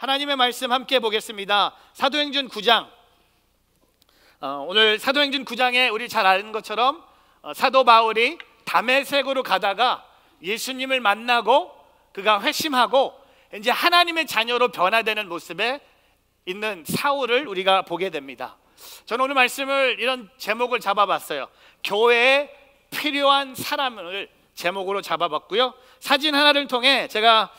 하나님의 말씀 함께 보겠습니다. 사도행전 9장. 오늘 사도행전 9장에 우리 잘 아는 것처럼 사도 바울이 다메섹으로 가다가 예수님을 만나고 그가 회심하고 이제 하나님의 자녀로 변화되는 모습에 있는 사울을 우리가 보게 됩니다. 저는 오늘 말씀을 이런 제목을 잡아봤어요. 교회에 필요한 사람을 제목으로 잡아봤고요. 사진 하나를 통해 제가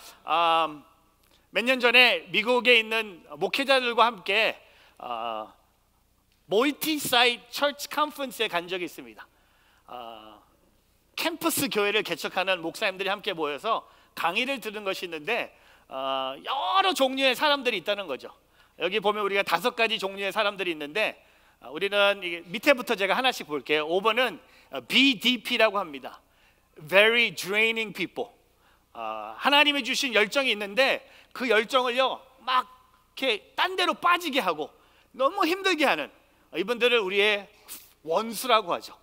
몇 년 전에 미국에 있는 목회자들과 함께 몰티사이트 처치 컨퍼런스에 간 적이 있습니다. 캠퍼스 교회를 개척하는 목사님들이 함께 모여서 강의를 들은 것이 있는데 여러 종류의 사람들이 있다는 거죠. 여기 보면 우리가 5가지 종류의 사람들이 있는데 우리는 밑에부터 제가 하나씩 볼게요. 5번은 BDP라고 합니다. Very draining people. 하나님이 주신 열정이 있는데 그 열정을요 막 이렇게 딴 데로 빠지게 하고 너무 힘들게 하는 이분들을 우리의 원수라고 하죠.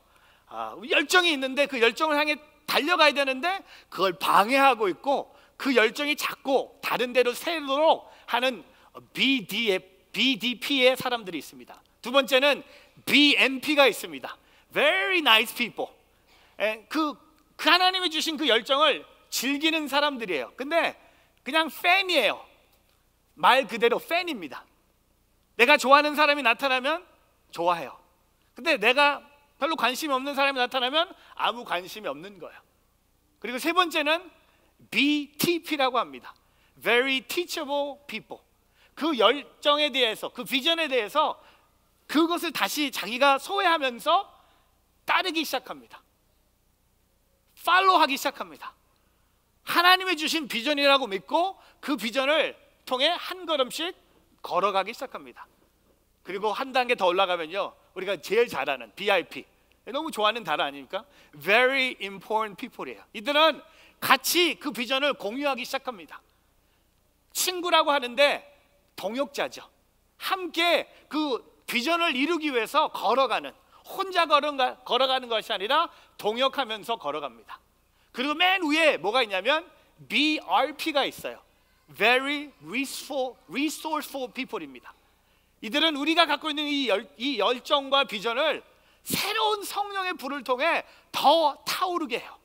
열정이 있는데 그 열정을 향해 달려가야 되는데 그걸 방해하고 있고 그 열정이 자꾸 다른 데로 새도록 하는 BDP의 사람들이 있습니다. 두 번째는 BNP가 있습니다. Very nice people. 그 하나님이 주신 그 열정을 즐기는 사람들이에요. 근데 그냥 팬이에요. 말 그대로 팬입니다. 내가 좋아하는 사람이 나타나면 좋아해요. 근데 내가 별로 관심이 없는 사람이 나타나면 아무 관심이 없는 거예요. 그리고 세 번째는 BTP라고 합니다. Very teachable people. 그 열정에 대해서, 그 비전에 대해서 그것을 다시 자기가 소외하면서 따르기 시작합니다. 팔로우하기 시작합니다. 하나님이 주신 비전이라고 믿고 그 비전을 통해 한 걸음씩 걸어가기 시작합니다. 그리고 한 단계 더 올라가면요 우리가 제일 잘 아는 BIP, 너무 좋아하는 단어 아닙니까? Very important people이에요. 이들은 같이 그 비전을 공유하기 시작합니다. 친구라고 하는데 동역자죠. 함께 그 비전을 이루기 위해서 걸어가는, 혼자 걸어가는 것이 아니라 동역하면서 걸어갑니다. 그리고 맨 위에 뭐가 있냐면 BRP가 있어요. Very resourceful people입니다. 이들은 우리가 갖고 있는 이 열정과 비전을 새로운 성령의 불을 통해 더 타오르게 해요.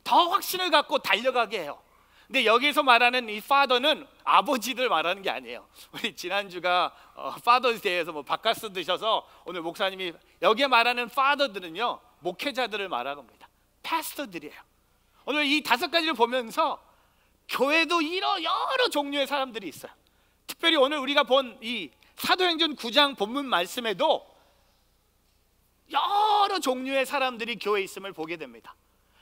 더 확신을 갖고 달려가게 해요. 근데 여기서 말하는 이 father는 아버지들 말하는 게 아니에요. 우리 지난주가 Father's Day에서 뭐 바카스 드셔서 오늘 목사님이 여기에 말하는 father들은요 목회자들을 말하는 겁니다. 패스터들이에요. 오늘 이 5가지를 보면서 교회도 여러 종류의 사람들이 있어요. 특별히 오늘 우리가 본 이 사도행전 9장 본문 말씀에도 여러 종류의 사람들이 교회에 있음을 보게 됩니다.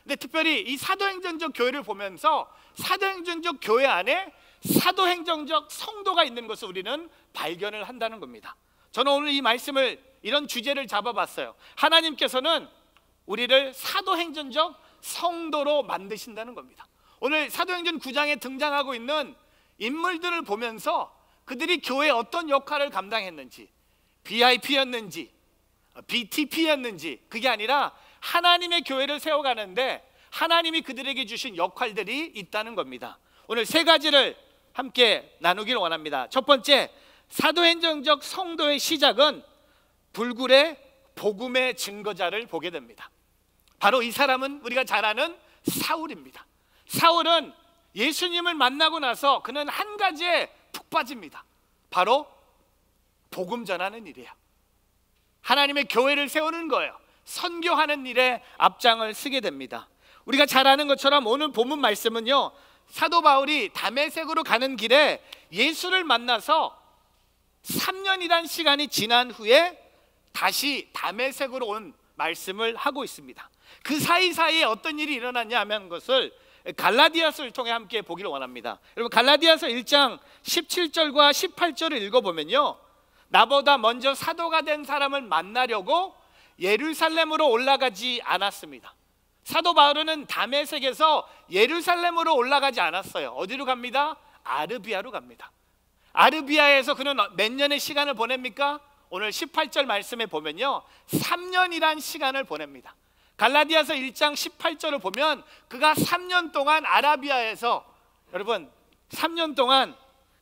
근데 특별히 이 사도행전적 교회를 보면서 사도행전적 교회 안에 사도행전적 성도가 있는 것을 우리는 발견을 한다는 겁니다. 저는 오늘 이 말씀을, 이런 주제를 잡아봤어요. 하나님께서는 우리를 사도행전적 성도로 만드신다는 겁니다. 오늘 사도행전 9장에 등장하고 있는 인물들을 보면서 그들이 교회에 어떤 역할을 감당했는지, BIP였는지 BTP였는지 그게 아니라 하나님의 교회를 세워가는데 하나님이 그들에게 주신 역할들이 있다는 겁니다. 오늘 3가지를 함께 나누길 원합니다. 첫 번째, 사도행전적 성도의 시작은 불굴의 복음의 증거자를 보게 됩니다. 바로 이 사람은 우리가 잘 아는 사울입니다. 사울은 예수님을 만나고 나서 그는 한 가지에 푹 빠집니다. 바로 복음 전하는 일이에요. 하나님의 교회를 세우는 거예요. 선교하는 일에 앞장을 쓰게 됩니다. 우리가 잘 아는 것처럼 오늘 본문 말씀은요 사도 바울이 다메섹으로 가는 길에 예수를 만나서 3년이란 시간이 지난 후에 다시 다메섹으로 온 말씀을 하고 있습니다. 그 사이사이에 어떤 일이 일어났냐 하면 것을 갈라디아서를 통해 함께 보기를 원합니다. 여러분 갈라디아서 1장 17절과 18절을 읽어보면요 나보다 먼저 사도가 된 사람을 만나려고 예루살렘으로 올라가지 않았습니다. 사도 바울은 다메섹에서 예루살렘으로 올라가지 않았어요. 어디로 갑니다? 아르비아로 갑니다. 아르비아에서 그는 몇 년의 시간을 보냅니까? 오늘 18절 말씀에 보면요 3년이란 시간을 보냅니다. 갈라디아서 1장 18절을 보면 그가 3년 동안 아라비아에서, 여러분 3년 동안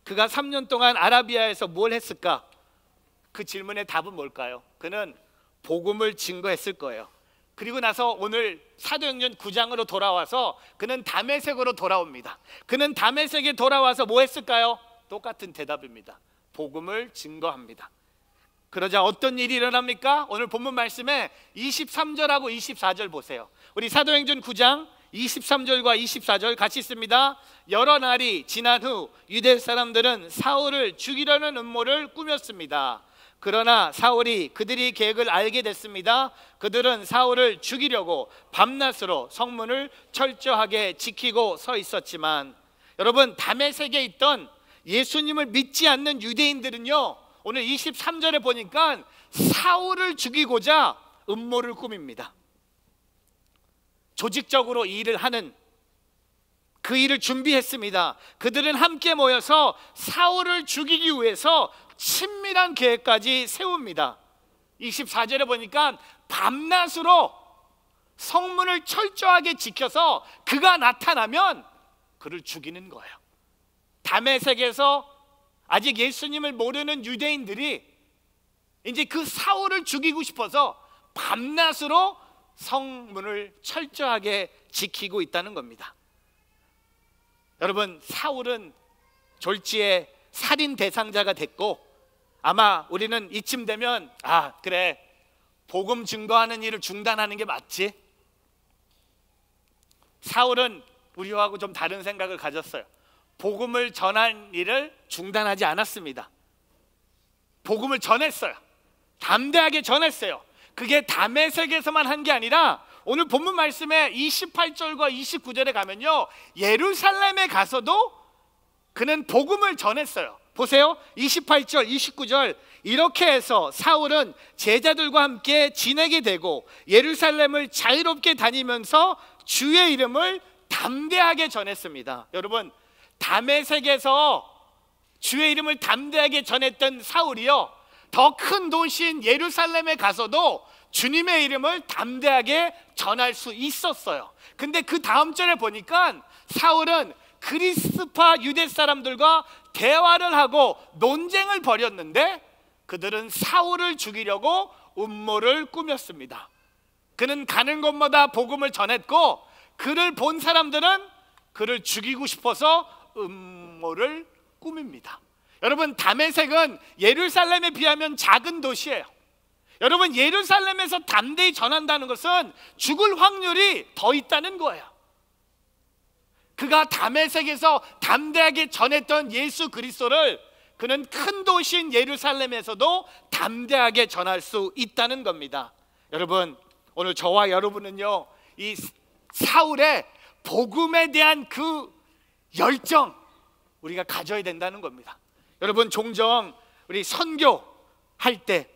그가 3년 동안 아라비아에서 뭘 했을까? 그 질문의 답은 뭘까요? 그는 복음을 증거했을 거예요. 그리고 나서 오늘 사도행전 9장으로 돌아와서 그는 다메섹으로 돌아옵니다. 그는 다메섹에 돌아와서 뭐 했을까요? 똑같은 대답입니다. 복음을 증거합니다. 그러자 어떤 일이 일어납니까? 오늘 본문 말씀에 23절하고 24절 보세요. 우리 사도행전 9장 23절과 24절 같이 읽습니다. 여러 날이 지난 후 유대 사람들은 사울을 죽이려는 음모를 꾸몄습니다. 그러나 사울이 그들이 계획을 알게 됐습니다. 그들은 사울을 죽이려고 밤낮으로 성문을 철저하게 지키고 서 있었지만, 여러분, 다메섹에 있던 예수님을 믿지 않는 유대인들은요, 오늘 23절에 보니까 사울을 죽이고자 음모를 꾸밉니다. 조직적으로 이 일을 하는, 그 일을 준비했습니다. 그들은 함께 모여서 사울을 죽이기 위해서 친밀한 계획까지 세웁니다. 24절에 보니까 밤낮으로 성문을 철저하게 지켜서 그가 나타나면 그를 죽이는 거예요. 다메섹에서 아직 예수님을 모르는 유대인들이 이제 그 사울을 죽이고 싶어서 밤낮으로 성문을 철저하게 지키고 있다는 겁니다. 여러분, 사울은 졸지에 살인 대상자가 됐고, 아마 우리는 이쯤 되면 그래, 복음 증거하는 일을 중단하는 게 맞지. 사울은 우리하고 좀 다른 생각을 가졌어요. 복음을 전한 일을 중단하지 않았습니다. 복음을 전했어요. 담대하게 전했어요. 그게 다메섹에서만 한 게 아니라 오늘 본문 말씀에 28절과 29절에 가면요, 예루살렘에 가서도 그는 복음을 전했어요. 보세요. 28절, 29절. 이렇게 해서 사울은 제자들과 함께 지내게 되고 예루살렘을 자유롭게 다니면서 주의 이름을 담대하게 전했습니다. 여러분, 다메섹에서 주의 이름을 담대하게 전했던 사울이요, 더 큰 도시인 예루살렘에 가서도 주님의 이름을 담대하게 전할 수 있었어요. 근데 그 다음 절에 보니까 사울은 그리스파 유대 사람들과 대화를 하고 논쟁을 벌였는데 그들은 사울을 죽이려고 음모를 꾸몄습니다. 그는 가는 곳마다 복음을 전했고, 그를 본 사람들은 그를 죽이고 싶어서 음모를 꾸밉니다. 여러분, 다메섹은 예루살렘에 비하면 작은 도시예요. 여러분, 예루살렘에서 담대히 전한다는 것은 죽을 확률이 더 있다는 거예요. 그가 다메섹에서 담대하게 전했던 예수 그리스도를 그는 큰 도시인 예루살렘에서도 담대하게 전할 수 있다는 겁니다. 여러분, 오늘 저와 여러분은요, 이 사울의 복음에 대한 그 열정, 우리가 가져야 된다는 겁니다. 여러분, 종종 우리 선교할 때,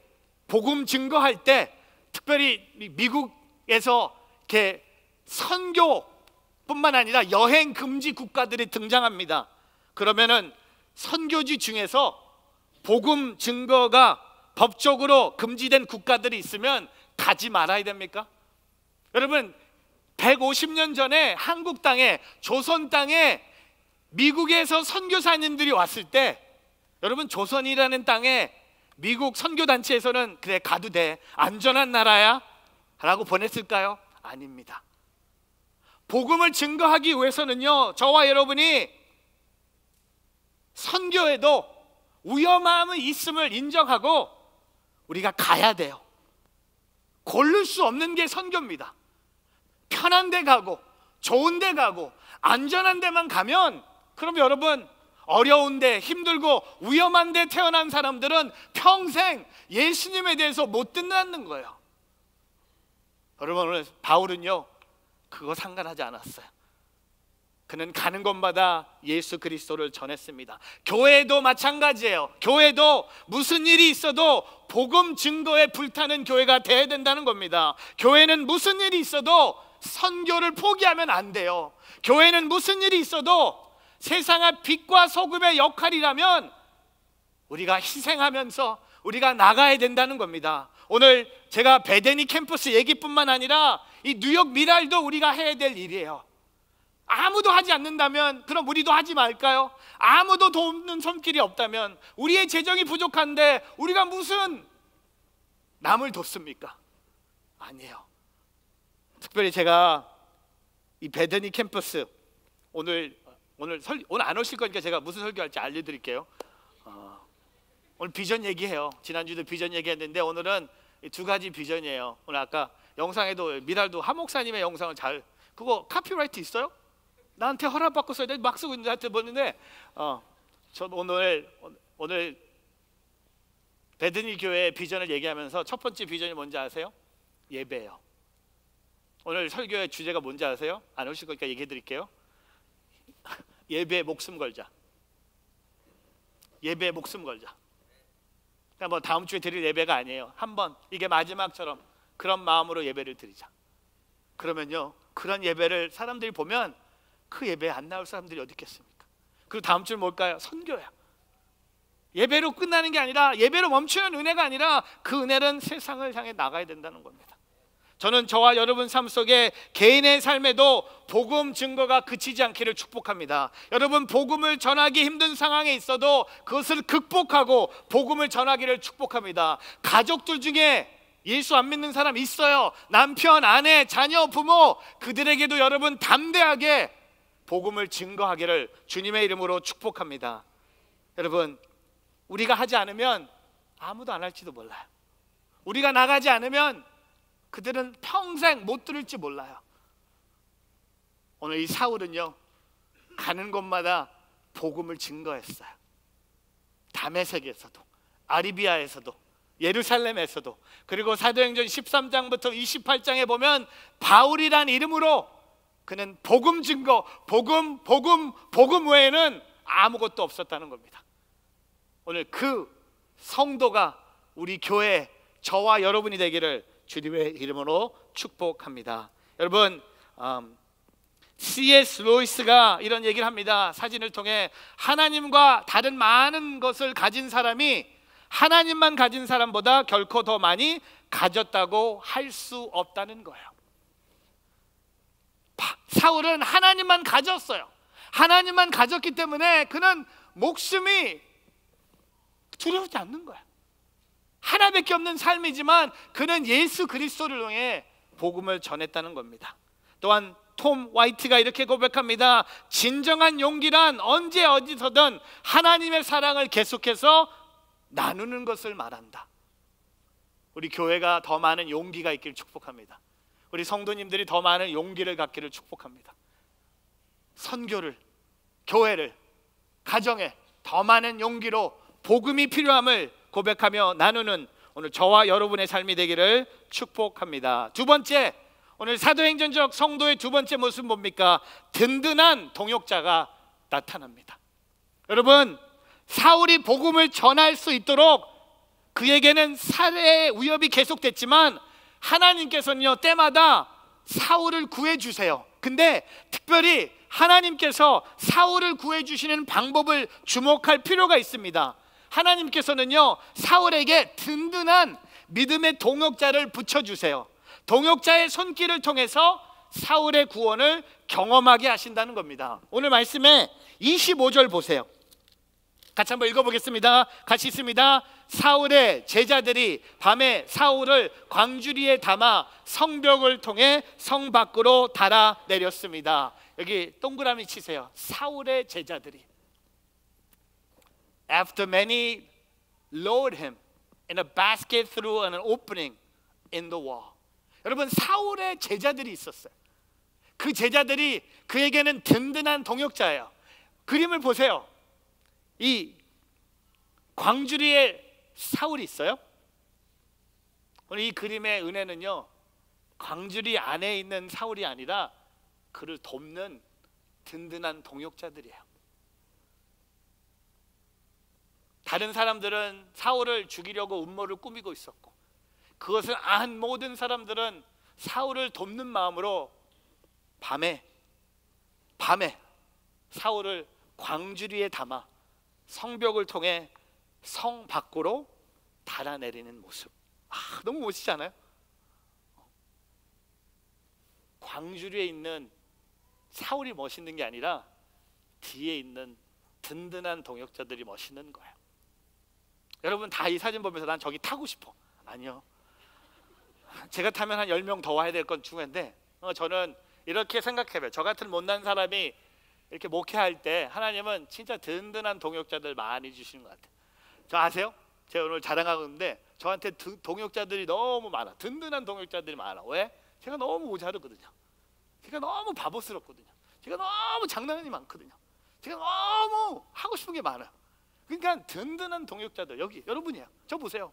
복음 증거할 때, 특별히 미국에서 이렇게 선교뿐만 아니라 여행 금지 국가들이 등장합니다. 그러면은 선교지 중에서 복음 증거가 법적으로 금지된 국가들이 있으면 가지 말아야 됩니까? 여러분, 150년 전에 한국 땅에, 조선 땅에 미국에서 선교사님들이 왔을 때, 여러분, 조선이라는 땅에 미국 선교단체에서는 그래, 가도 돼, 안전한 나라야 라고 보냈을까요? 아닙니다. 복음을 증거하기 위해서는요, 저와 여러분이 선교에도 위험함이 있음을 인정하고 우리가 가야 돼요. 고를 수 없는 게 선교입니다. 편한 데 가고 좋은 데 가고 안전한 데만 가면, 그럼 여러분, 어려운데 힘들고 위험한 데 태어난 사람들은 평생 예수님에 대해서 못 듣는 거예요. 여러분, 오늘 바울은요, 그거 상관하지 않았어요. 그는 가는 곳마다 예수 그리스도를 전했습니다. 교회도 마찬가지예요. 교회도 무슨 일이 있어도 복음 증거에 불타는 교회가 돼야 된다는 겁니다. 교회는 무슨 일이 있어도 선교를 포기하면 안 돼요. 교회는 무슨 일이 있어도 세상의 빛과 소금의 역할이라면 우리가 희생하면서 우리가 나가야 된다는 겁니다. 오늘 제가 베데니 캠퍼스 얘기뿐만 아니라 이 뉴욕 미랄도 우리가 해야 될 일이에요. 아무도 하지 않는다면 그럼 우리도 하지 말까요? 아무도 돕는 손길이 없다면, 우리의 재정이 부족한데 우리가 무슨 남을 돕습니까? 아니에요. 특별히 제가 이 베드니 캠퍼스 오늘 안 오실 거니까 제가 무슨 설교할지 알려드릴게요. 오늘 비전 얘기해요. 지난주도 비전 얘기했는데 오늘은 두 가지 비전이에요. 오늘 아까 영상에도 미랄도 하 목사님의 영상을 그거 카피라이트 있어요? 나한테 허락받고 써야 돼. 막 쓰고 있는 한테 보는데 저 오늘 베드니 교회 비전을 얘기하면서 첫 번째 비전이 뭔지 아세요? 예배예요. 오늘 설교의 주제가 뭔지 아세요? 안 오실 거니까 얘기해 드릴게요. 예배에 목숨 걸자. 예배에 목숨 걸자. 그러니까 뭐 다음 주에 드릴 예배가 아니에요. 한번 이게 마지막처럼 그런 마음으로 예배를 드리자. 그러면요, 그런 예배를 사람들이 보면 그 예배에 안 나올 사람들이 어디 있겠습니까? 그리고 다음 주는 뭘까요? 선교야. 예배로 끝나는 게 아니라, 예배로 멈추는 은혜가 아니라 그 은혜는 세상을 향해 나가야 된다는 겁니다. 저는 저와 여러분 삶 속에 개인의 삶에도 복음 증거가 그치지 않기를 축복합니다. 여러분, 복음을 전하기 힘든 상황에 있어도 그것을 극복하고 복음을 전하기를 축복합니다. 가족들 중에 예수 안 믿는 사람 있어요. 남편, 아내, 자녀, 부모, 그들에게도 여러분 담대하게 복음을 증거하기를 주님의 이름으로 축복합니다. 여러분, 우리가 하지 않으면 아무도 안 할지도 몰라요. 우리가 나가지 않으면 그들은 평생 못 들을지 몰라요. 오늘 이 사울은요, 가는 곳마다 복음을 증거했어요. 다메섹에서도, 아리비아에서도, 예루살렘에서도, 그리고 사도행전 13장부터 28장에 보면 바울이란 이름으로 그는 복음 증거, 복음 외에는 아무것도 없었다는 겁니다. 오늘 그 성도가 우리 교회, 저와 여러분이 되기를 주님의 이름으로 축복합니다. 여러분, C.S. 루이스가 이런 얘기를 합니다. 사진을 통해 하나님과 다른 많은 것을 가진 사람이 하나님만 가진 사람보다 결코 더 많이 가졌다고 할 수 없다는 거예요. 사울은 하나님만 가졌어요. 하나님만 가졌기 때문에 그는 목숨이 두려우지 않는 거예요. 하나밖에 없는 삶이지만 그는 예수 그리스도를 통해 복음을 전했다는 겁니다. 또한 톰 화이트가 이렇게 고백합니다. 진정한 용기란 언제 어디서든 하나님의 사랑을 계속해서 나누는 것을 말한다. 우리 교회가 더 많은 용기가 있기를 축복합니다. 우리 성도님들이 더 많은 용기를 갖기를 축복합니다. 선교를, 교회를, 가정에 더 많은 용기로 복음이 필요함을 고백하며 나누는 오늘 저와 여러분의 삶이 되기를 축복합니다. 두 번째, 오늘 사도행전적 성도의 두 번째 모습은 뭡니까? 든든한 동역자가 나타납니다. 여러분, 사울이 복음을 전할 수 있도록 그에게는 살해의 위협이 계속됐지만 하나님께서는요, 때마다 사울을 구해주세요. 근데 특별히 하나님께서 사울을 구해주시는 방법을 주목할 필요가 있습니다. 하나님께서는요, 사울에게 든든한 믿음의 동역자를 붙여주세요. 동역자의 손길을 통해서 사울의 구원을 경험하게 하신다는 겁니다. 오늘 말씀에 25절 보세요. 같이 한번 읽어보겠습니다. 같이 있습니다. 사울의 제자들이 밤에 사울을 광주리에 담아 성벽을 통해 성 밖으로 달아내렸습니다. 여기 동그라미 치세요. 사울의 제자들이. After many lowered him in a basket through an opening in the wall. 여러분, 사울의 제자들이 있었어요. 그 제자들이 그에게는 든든한 동역자예요. 그림을 보세요. 이 광주리에 사울이 있어요. 오늘 이 그림의 은혜는요, 광주리 안에 있는 사울이 아니라 그를 돕는 든든한 동역자들이에요. 다른 사람들은 사울을 죽이려고 음모를 꾸미고 있었고, 그것을 안 모든 사람들은 사울을 돕는 마음으로 밤에 사울을 광주리에 담아 성벽을 통해 성 밖으로 달아내리는 모습. 너무 멋지지 않아요? 광주리에 있는 사울이 멋있는 게 아니라 뒤에 있는 든든한 동역자들이 멋있는 거예요. 여러분 다 이 사진 보면서 난 저기 타고 싶어. 아니요. 제가 타면 한 10명 더 와야 될 건 중요한데 저는 이렇게 생각해요. 저 같은 못난 사람이 이렇게 목회할 때 하나님은 진짜 든든한 동역자들 많이 주시는 것 같아요. 저 아세요? 제가 오늘 자랑하고 있는데 저한테 동역자들이 너무 많아. 든든한 동역자들이 많아. 왜? 제가 너무 모자르거든요. 제가 너무 바보스럽거든요. 제가 너무 장난이 많거든요. 제가 너무 하고 싶은 게 많아요. 그러니까 든든한 동역자들 여기 여러분이에요. 저 보세요.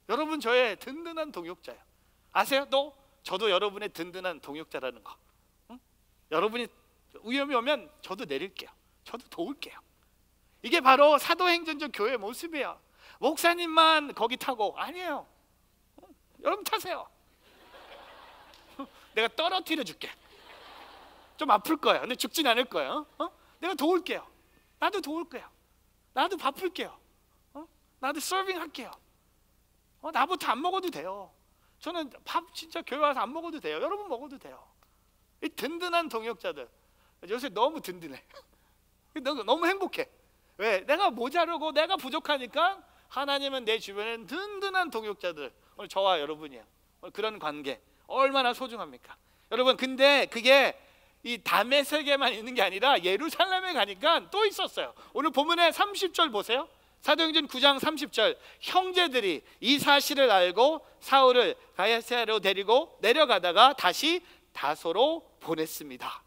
여러분 저의 든든한 동역자예요. 아세요? 또 저도 여러분의 든든한 동역자라는 거. 응? 여러분이 위험이 오면 저도 내릴게요. 저도 도울게요. 이게 바로 사도행전적 교회의 모습이에요. 목사님만 거기 타고 아니에요. 여러분 타세요. 내가 떨어뜨려 줄게. 좀 아플 거예요. 근데 죽진 않을 거예요. 내가 도울게요. 나도 도울게요. 나도 바쁠게요. 나도 서빙 할게요. 나부터 안 먹어도 돼요. 저는 밥 진짜 교회 와서 안 먹어도 돼요. 여러분 먹어도 돼요. 이 든든한 동역자들 요새 너무 든든해. 너무 행복해. 왜? 내가 모자르고 내가 부족하니까 하나님은 내 주변에 든든한 동역자들, 오늘 저와 여러분이에요. 그런 관계 얼마나 소중합니까? 여러분 근데 그게 이 다메섹에만 있는 게 아니라 예루살렘에 가니까 또 있었어요. 오늘 본문의 30절 보세요. 사도행전 9장 30절 형제들이 이 사실을 알고 사울을 가야사로 데리고 내려가다가 다시 다소로 보냈습니다.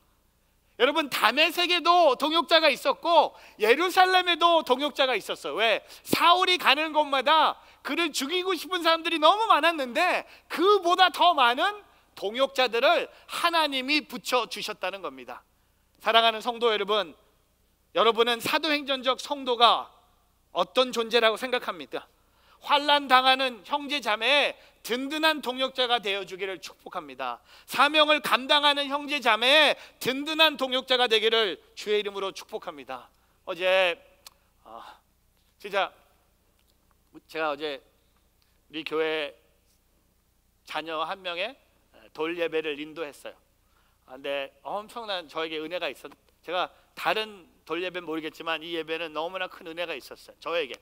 여러분 다메섹에도 동역자가 있었고 예루살렘에도 동역자가 있었어요. 왜? 사울이 가는 곳마다 그를 죽이고 싶은 사람들이 너무 많았는데 그보다 더 많은 동역자들을 하나님이 붙여주셨다는 겁니다. 사랑하는 성도 여러분, 여러분은 사도행전적 성도가 어떤 존재라고 생각합니까? 환난 당하는 형제 자매의 든든한 동역자가 되어주기를 축복합니다. 사명을 감당하는 형제 자매의 든든한 동역자가 되기를 주의 이름으로 축복합니다. 어제 진짜 제가 어제 우리 교회 자녀 한 명의 돌 예배를 인도했어요. 근데 엄청난 저에게 은혜가 있었. 제가 다른 돌 예배는 모르겠지만 이 예배는 너무나 큰 은혜가 있었어요. 저에게.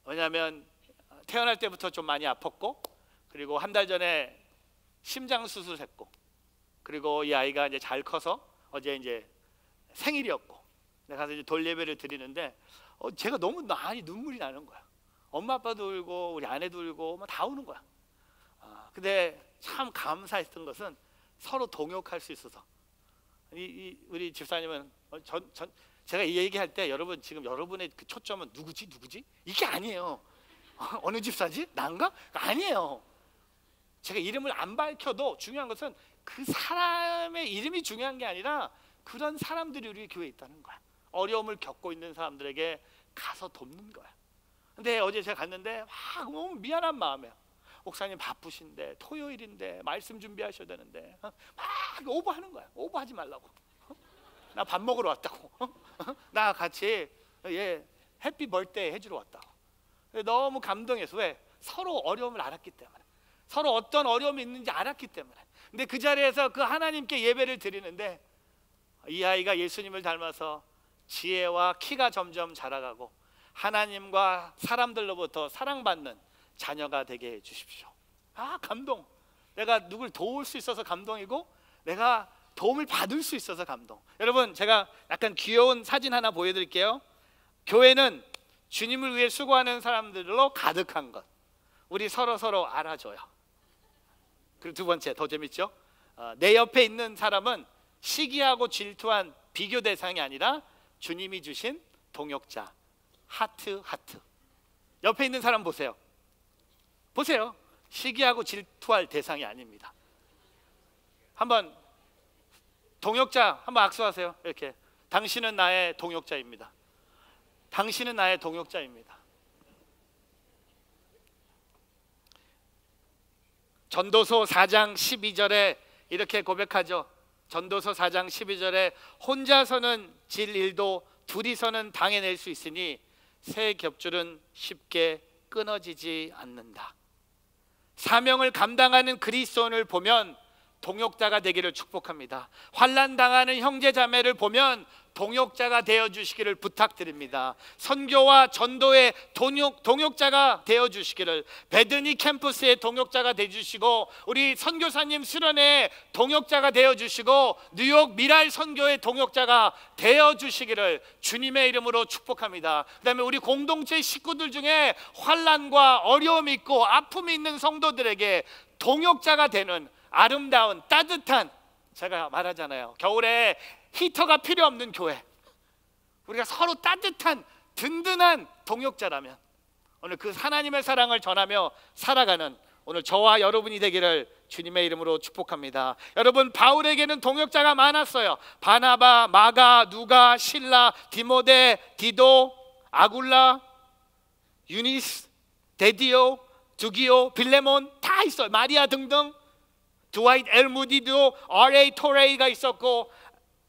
왜냐하면 태어날 때부터 좀 많이 아팠고, 그리고 한 달 전에 심장 수술했고, 그리고 이 아이가 이제 잘 커서 어제 이제 생일이었고, 내가 가서 이제 돌 예배를 드리는데 제가 너무 많이 눈물이 나는 거야. 엄마 아빠도 울고 우리 아내도 울고 다 우는 거야. 근데 참 감사했던 것은 서로 동역할 수 있어서. 우리 집사님은 제가 이 얘기할 때 여러분 지금 여러분의 그 초점은 누구지 이게 아니에요. 어느 집사지? 난가? 아니에요. 제가 이름을 안 밝혀도 중요한 것은 그 사람의 이름이 중요한 게 아니라 그런 사람들이 우리 교회에 있다는 거야. 어려움을 겪고 있는 사람들에게 가서 돕는 거야. 근데 어제 제가 갔는데 막 너무 미안한 마음이에요. 목사님 바쁘신데 토요일인데 말씀 준비하셔야 되는데 막 오버하는 거야. 오버하지 말라고. 나 밥 먹으러 왔다고. 나 같이 해피 벌데이 해주러 왔다고. 너무 감동해서. 왜? 서로 어려움을 알았기 때문에, 서로 어떤 어려움이 있는지 알았기 때문에. 근데 그 자리에서 그 하나님께 예배를 드리는데 이 아이가 예수님을 닮아서 지혜와 키가 점점 자라가고 하나님과 사람들로부터 사랑받는 자녀가 되게 해주십시오. 감동. 내가 누굴 도울 수 있어서 감동이고 내가 도움을 받을 수 있어서 감동. 여러분 제가 약간 귀여운 사진 하나 보여드릴게요. 교회는 주님을 위해 수고하는 사람들로 가득한 것. 우리 서로 알아줘요. 그리고 두 번째 더 재밌죠? 내 옆에 있는 사람은 시기하고 질투한 비교 대상이 아니라 주님이 주신 동역자. 하트. 옆에 있는 사람 보세요. 시기하고 질투할 대상이 아닙니다. 한번 동역자 한번 악수하세요. 이렇게. 당신은 나의 동역자입니다. 당신은 나의 동역자입니다. 전도서 4장 12절에 이렇게 고백하죠. 전도서 4장 12절에 혼자서는 질 일도 둘이서는 당해낼 수 있으니 새 겹줄은 쉽게 끊어지지 않는다. 사명을 감당하는 그리스도인을 보면 동역자가 되기를 축복합니다. 환난 당하는 형제 자매를 보면 동역자가 되어 주시기를 부탁드립니다. 선교와 전도의 동역자가 되어 주시기를, 베드니 캠퍼스의 동역자가 되어 주시고, 우리 선교사님 수련회의 동역자가 되어 주시고, 뉴욕 미랄 선교의 동역자가 되어 주시기를 주님의 이름으로 축복합니다. 그다음에 우리 공동체 식구들 중에 환난과 어려움이 있고 아픔이 있는 성도들에게 동역자가 되는 아름다운 따뜻한, 제가 말하잖아요, 겨울에 히터가 필요 없는 교회, 우리가 서로 따뜻한 든든한 동역자라면 오늘 그 하나님의 사랑을 전하며 살아가는 오늘 저와 여러분이 되기를 주님의 이름으로 축복합니다. 여러분, 바울에게는 동역자가 많았어요. 바나바, 마가, 누가, 실라, 디모데, 디도, 아굴라, 유니스, 데디오, 두기오, 빌레몬 다 있어요. 마리아 등등. 드와이트 엘무디도, R.A. 토레이가 있었고,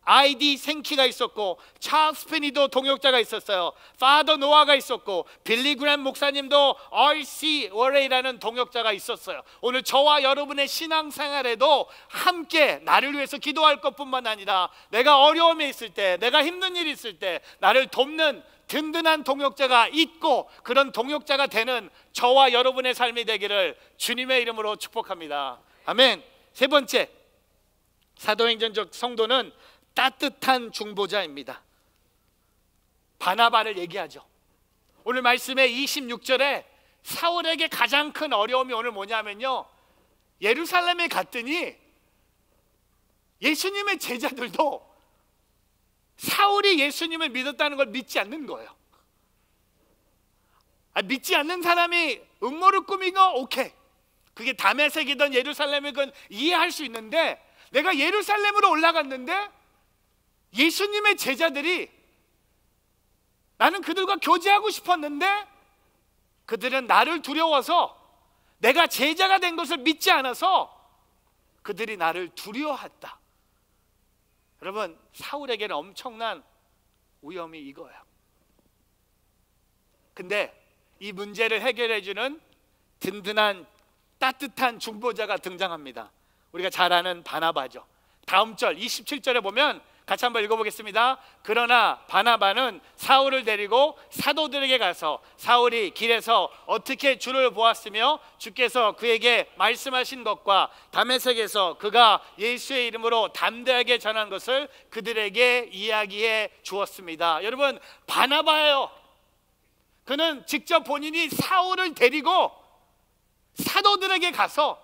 I.D. 생키가 있었고, 찰스 피니도 동역자가 있었어요. 파더 노아가 있었고, 빌리 그램 목사님도 R.C. 워레이라는 동역자가 있었어요. 오늘 저와 여러분의 신앙생활에도 함께 나를 위해서 기도할 것뿐만 아니라 내가 어려움에 있을 때, 내가 힘든 일이 있을 때 나를 돕는 든든한 동역자가 있고, 그런 동역자가 되는 저와 여러분의 삶이 되기를 주님의 이름으로 축복합니다. 아멘. 세 번째, 사도행전적 성도는 따뜻한 중보자입니다. 바나바를 얘기하죠. 오늘 말씀의 26절에 사울에게 가장 큰 어려움이 오늘 뭐냐면요, 예루살렘에 갔더니 예수님의 제자들도 사울이 예수님을 믿었다는 걸 믿지 않는 거예요. 믿지 않는 사람이 음모를 꾸미고 오케이, 그게 다메섹이든 예루살렘이든 이해할 수 있는데, 내가 예루살렘으로 올라갔는데 예수님의 제자들이, 나는 그들과 교제하고 싶었는데 그들은 나를 두려워서, 내가 제자가 된 것을 믿지 않아서 그들이 나를 두려워했다. 여러분, 사울에게는 엄청난 위험이 이거예요. 근데 이 문제를 해결해 주는 든든한 따뜻한 중보자가 등장합니다. 우리가 잘 아는 바나바죠. 다음 절 27절에 보면 같이 한번 읽어보겠습니다. 그러나 바나바는 사울을 데리고 사도들에게 가서 사울이 길에서 어떻게 주를 보았으며 주께서 그에게 말씀하신 것과 다메섹에서 그가 예수의 이름으로 담대하게 전한 것을 그들에게 이야기해 주었습니다. 여러분, 바나바예요. 그는 직접 본인이 사울을 데리고 사도들에게 가서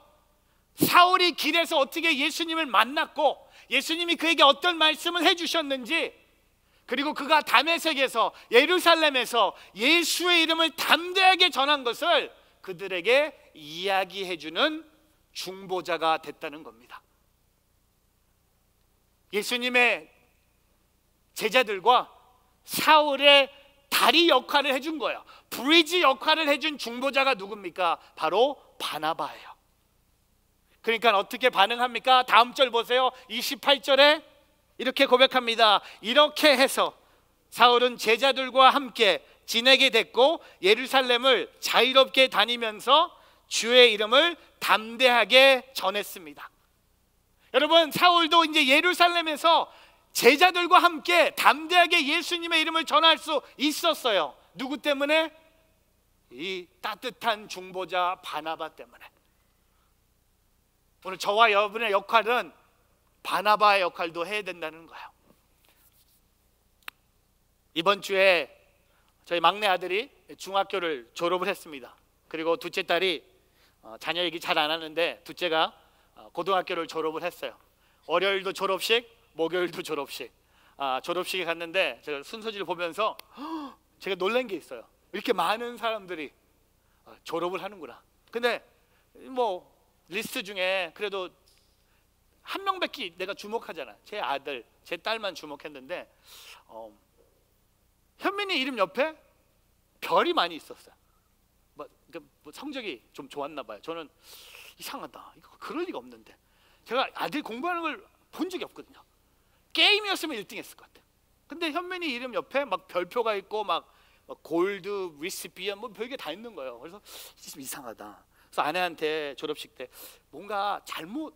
사울이 길에서 어떻게 예수님을 만났고 예수님이 그에게 어떤 말씀을 해주셨는지, 그리고 그가 다메섹에서 예루살렘에서 예수의 이름을 담대하게 전한 것을 그들에게 이야기해주는 중보자가 됐다는 겁니다. 예수님의 제자들과 사울의 다리 역할을 해준 거예요. 브리지 역할을 해준 중보자가 누굽니까? 바로 바나바예요. 그러니까 어떻게 반응합니까? 다음 절 보세요. 28절에 이렇게 고백합니다. 이렇게 해서 사울은 제자들과 함께 지내게 됐고 예루살렘을 자유롭게 다니면서 주의 이름을 담대하게 전했습니다. 여러분, 사울도 이제 예루살렘에서 제자들과 함께 담대하게 예수님의 이름을 전할 수 있었어요. 누구 때문에? 이 따뜻한 중보자 바나바 때문에. 오늘 저와 여러분의 역할은 바나바의 역할도 해야 된다는 거예요. 이번 주에 저희 막내 아들이 중학교를 졸업을 했습니다. 그리고 둘째 딸이 자녀 얘기 잘 안 하는데 둘째가 고등학교를 졸업을 했어요. 월요일도 졸업식, 목요일도 졸업식. 졸업식에 갔는데 제가 순서지를 보면서 제가 놀란 게 있어요. 이렇게 많은 사람들이 졸업을 하는구나. 근데 뭐 리스트 중에 그래도 한 명밖에 내가 주목하잖아. 제 아들, 제 딸만 주목했는데 현민이 이름 옆에 별이 많이 있었어요. 뭐 성적이 좀 좋았나 봐요. 저는 이상하다, 이거 그럴 리가 없는데. 제가 아들 공부하는 걸 본 적이 없거든요. 게임이었으면 1등 했을 것 같아요. 근데 현민이 이름 옆에 막 별표가 있고 막 골드, 리시피언 뭐 별게 다 있는 거예요. 그래서 좀 이상하다. 그래서 아내한테 졸업식 때 뭔가 잘못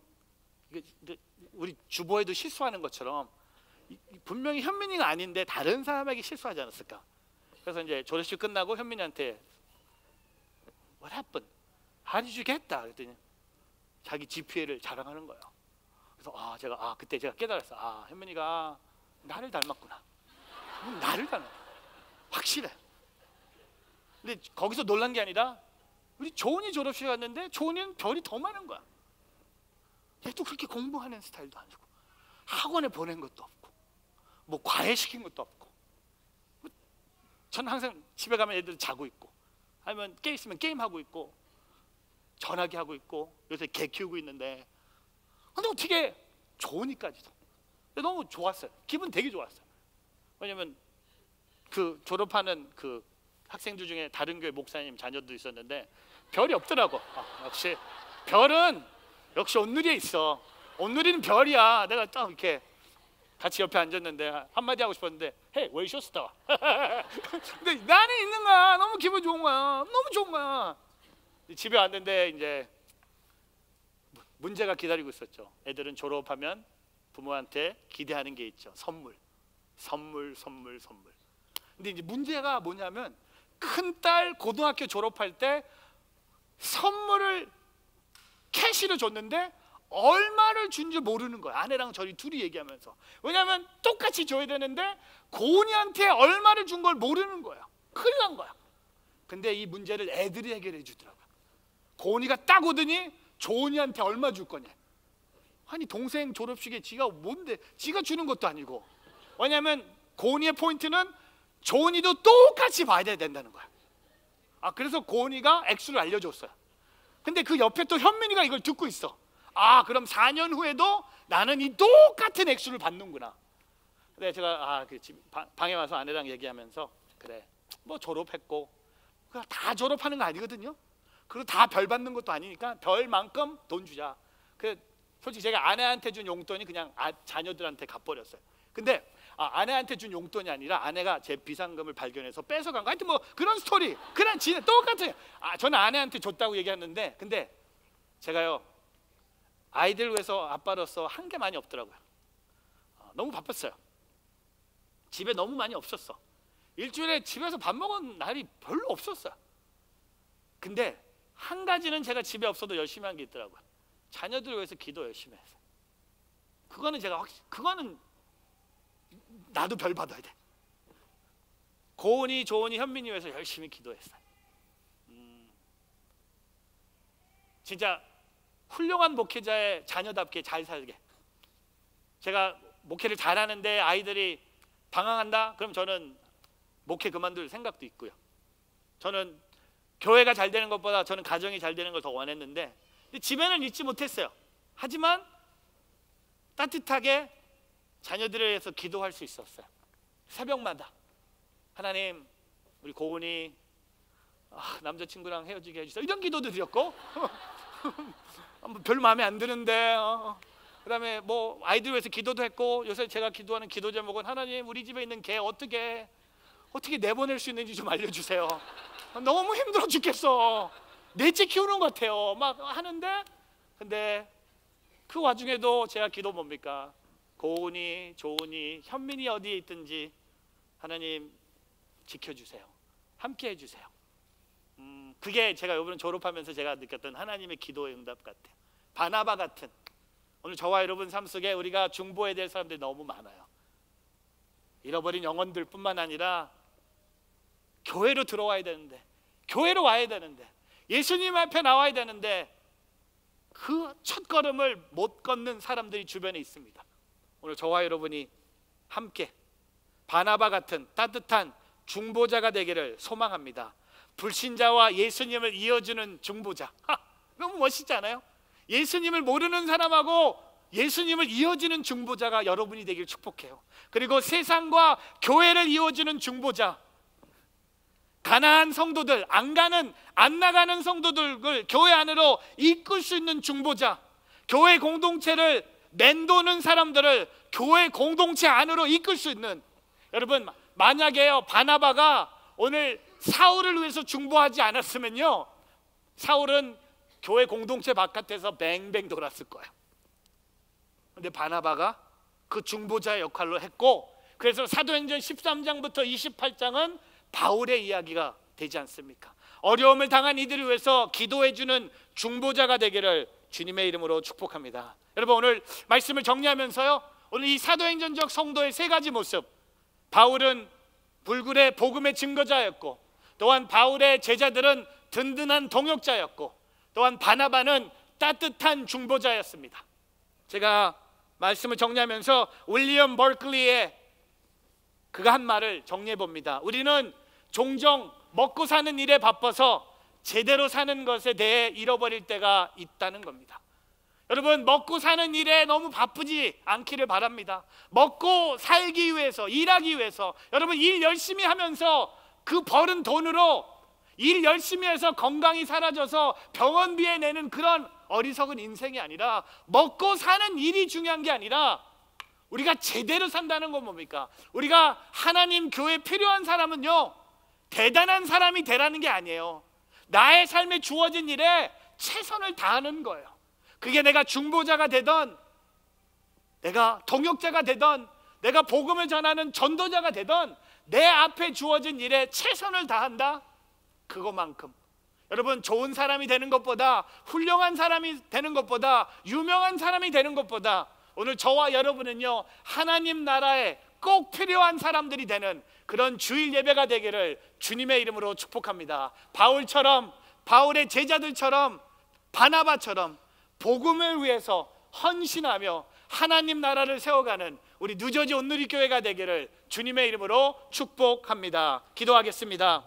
우리 주보에도 실수하는 것처럼 분명히 현민이가 아닌데 다른 사람에게 실수하지 않았을까? 그래서 이제 졸업식 끝나고 현민이한테 What happened? How did you get that? 그랬더니 자기 GPA를 자랑하는 거예요. 그래서 제가 그때 제가 깨달았어요. 현민이가 나를 닮았구나. 나를 닮았구나. 확실해. 근데 거기서 놀란 게 아니라 우리 조은이 졸업식 갔는데 조은이는 별이 더 많은 거야. 얘도 그렇게 공부하는 스타일도 아니고 학원에 보낸 것도 없고 뭐 과외시킨 것도 없고 저는 항상 집에 가면 애들 자고 있고 아니면 게임 있으면 게임하고 있고 전화기 하고 있고 요새 개 키우고 있는데 근데 어떻게 조은이까지도 너무 좋았어요. 기분 되게 좋았어요. 왜냐면 그 졸업하는 그 학생들 중에 다른 교회 목사님 자녀도 있었는데 별이 없더라고. 역시 별은 역시 온누리에 있어. 온누리는 별이야. 내가 딱 이렇게 같이 옆에 앉았는데 한마디 하고 싶었는데 Hey, where's your star? 근데 나는 있는 거야. 너무 기분 좋은 거야. 너무 좋은 거야. 집에 왔는데 이제 문제가 기다리고 있었죠. 애들은 졸업하면 부모한테 기대하는 게 있죠. 선물. 근데 이제 문제가 뭐냐면 큰딸 고등학교 졸업할 때 선물을 캐시로 줬는데 얼마를 준지 모르는 거야. 아내랑 저희 둘이 얘기하면서. 왜냐하면 똑같이 줘야 되는데 고은이한테 얼마를 준 걸 모르는 거야. 큰일 난 거야. 근데 이 문제를 애들이 해결해 주더라고요. 고은이가 딱 오더니 조은이한테 얼마 줄 거냐. 아니 동생 졸업식에 지가 뭔데, 지가 주는 것도 아니고. 왜냐하면 고은이의 포인트는 조은이도 똑같이 받아야 된다는 거야. 그래서 고은이가 액수를 알려줬어요. 근데 그 옆에 또 현민이가 이걸 듣고 있어. 그럼 4년 후에도 나는 이 똑같은 액수를 받는구나. 근데 제가 방에 와서 아내랑 얘기하면서 그래 뭐 졸업했고 다 졸업하는 거 아니거든요. 그리고 다 별 받는 것도 아니니까 별만큼 돈 주자. 솔직히 제가 아내한테 준 용돈이 그냥 자녀들한테 갚버렸어요. 근데 아내한테 준 용돈이 아니라 아내가 제 비상금을 발견해서 뺏어간 거. 하여튼 뭐 그런 스토리. 그냥 똑같아요. 저는 아내한테 줬다고 얘기했는데 근데 제가요 아이들 위해서 아빠로서 한 게 많이 없더라고요. 너무 바빴어요. 집에 너무 많이 없었어. 일주일에 집에서 밥 먹은 날이 별로 없었어요. 근데 한 가지는 제가 집에 없어도 열심히 한 게 있더라고요. 자녀들 위해서 기도 열심히 했어요. 그거는 제가 그거는 나도 별 받아야 돼. 고은이, 조은이, 현민이 위해서 열심히 기도했어요. 진짜 훌륭한 목회자의 자녀답게 잘 살게. 제가 목회를 잘하는데 아이들이 방황한다? 그럼 저는 목회 그만둘 생각도 있고요. 저는 교회가 잘 되는 것보다 저는 가정이 잘 되는 걸 더 원했는데 집에는 있지 못했어요. 하지만 따뜻하게 자녀들을 위해서 기도할 수 있었어요. 새벽마다 하나님 우리 고은이 남자친구랑 헤어지게 해주세요. 이런 기도도 드렸고 별로 마음에 안 드는데 그 다음에 뭐 아이들 위해서 기도도 했고 요새 제가 기도하는 기도 제목은 하나님 우리 집에 있는 개 어떻게 내보낼 수 있는지 좀 알려주세요. 너무 힘들어 죽겠어. 넷째 키우는 것 같아요. 막 하는데 근데 그 와중에도 제가 기도 뭡니까? 고은이, 조은이, 현민이 어디에 있든지 하나님 지켜주세요. 함께 해주세요. 그게 제가 이번 졸업하면서 제가 느꼈던 하나님의 기도의 응답 같아요. 바나바 같은 오늘 저와 여러분 삶 속에 우리가 중보해야 될 사람들이 너무 많아요. 잃어버린 영혼들 뿐만 아니라 교회로 들어와야 되는데 교회로 와야 되는데 예수님 앞에 나와야 되는데 그 첫걸음을 못 걷는 사람들이 주변에 있습니다. 오늘 저와 여러분이 함께 바나바 같은 따뜻한 중보자가 되기를 소망합니다. 불신자와 예수님을 이어주는 중보자. 너무 멋있지 않아요? 예수님을 모르는 사람하고 예수님을 이어주는 중보자가 여러분이 되길 축복해요. 그리고 세상과 교회를 이어주는 중보자, 가난한 성도들, 안 나가는 성도들을 교회 안으로 이끌 수 있는 중보자, 교회 공동체를 맴도는 사람들을 교회 공동체 안으로 이끌 수 있는, 여러분 만약에요 바나바가 오늘 사울을 위해서 중보하지 않았으면요 사울은 교회 공동체 바깥에서 뱅뱅 돌았을 거예요. 근데 바나바가 그 중보자의 역할로 했고, 그래서 사도행전 13장부터 28장은 바울의 이야기가 되지 않습니까? 어려움을 당한 이들을 위해서 기도해주는 중보자가 되기를 주님의 이름으로 축복합니다. 여러분, 오늘 말씀을 정리하면서요, 오늘 이 사도행전적 성도의 세 가지 모습, 바울은 불굴의 복음의 증거자였고, 또한 바울의 제자들은 든든한 동역자였고, 또한 바나바는 따뜻한 중보자였습니다. 제가 말씀을 정리하면서 윌리엄 버클리의 그가 한 말을 정리해 봅니다. 우리는 종종 먹고 사는 일에 바빠서 제대로 사는 것에 대해 잃어버릴 때가 있다는 겁니다. 여러분, 먹고 사는 일에 너무 바쁘지 않기를 바랍니다. 먹고 살기 위해서, 일하기 위해서, 여러분 일 열심히 하면서 그 벌은 돈으로 일 열심히 해서 건강이 사라져서 병원비에 내는 그런 어리석은 인생이 아니라, 먹고 사는 일이 중요한 게 아니라 우리가 제대로 산다는 건 뭡니까? 우리가 하나님 교회에 필요한 사람은요, 대단한 사람이 되라는 게 아니에요. 나의 삶에 주어진 일에 최선을 다하는 거예요. 그게 내가 중보자가 되던, 내가 동역자가 되던, 내가 복음을 전하는 전도자가 되던, 내 앞에 주어진 일에 최선을 다한다? 그거만큼, 여러분, 좋은 사람이 되는 것보다, 훌륭한 사람이 되는 것보다, 유명한 사람이 되는 것보다, 오늘 저와 여러분은요, 하나님 나라에 꼭 필요한 사람들이 되는 그런 주일 예배가 되기를 주님의 이름으로 축복합니다. 바울처럼, 바울의 제자들처럼, 바나바처럼 복음을 위해서 헌신하며 하나님 나라를 세워가는 우리 뉴저지 온누리교회가 되기를 주님의 이름으로 축복합니다. 기도하겠습니다.